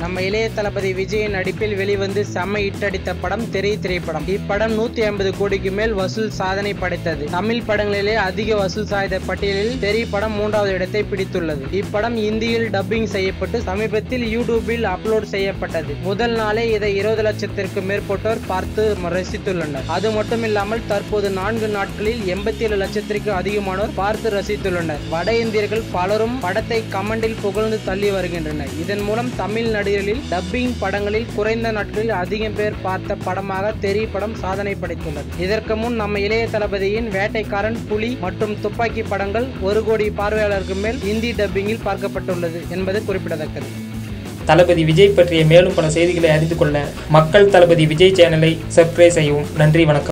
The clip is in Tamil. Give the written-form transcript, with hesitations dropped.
நம்ம இளைய தளபதி விஜயின் நடிப்பில் வெளிவந்து செம்ம இட்டடித்த படம் தெரி திரைப்படம். இப்படம் 150 கோடிக்கு மேல் வசூல் சாதனை படைத்தது. தமிழ் படங்களிலே அதிக வசூல் சாய்ந்த பட்டியலில் தெரி படம் 3வது இடத்தை பிடித்துள்ளது. இப்படம் இந்தியில் டப்பிங் செய்யப்பட்டு சமீபத்தில் யூடியூபில் அப்லோட் செய்யப்பட்டது. முதல் நாளே இதை 20 லட்சத்திற்கு மேற்பட்டோர் பார்த்து ரசித்துள்ளனர். அது மட்டுமில்லாமல் தற்போது 4 நாட்களில் 87 லட்சத்திற்கு அதிகமானோர் பார்த்து ரசித்துள்ளனர். வட இந்தியர்கள் பலரும் படத்தை கமெண்டில் புகழ்ந்து தள்ளி வருகின்றனர். இதன் மூலம் தமிழ் நடிகர்களில் டப்பிங் படங்களில் குறைந்த நாட்களில் அதிகம் பேர் பார்த்த படமாக தெரி படம் சாதனை படைத்துள்ளது. இதற்கு முன் நம்ம இளைய தளபதியின் வேட்டைக்காரன், புலி மற்றும் துப்பாக்கி படங்கள் 1 கோடி பார்வையாளருக்கு மேல் இந்தி டப்பிங்கில் பார்க்கப்பட்டுள்ளது என்பது குறிப்பிடத்தக்கது. தளபதி விஜய் பற்றிய மேலும் பல செய்திகளை அறிந்து கொள்ள மக்கள் தளபதி விஜய் சேனலை சப்ஸ்கிரைப் செய்யவும். நன்றி, வணக்கம்.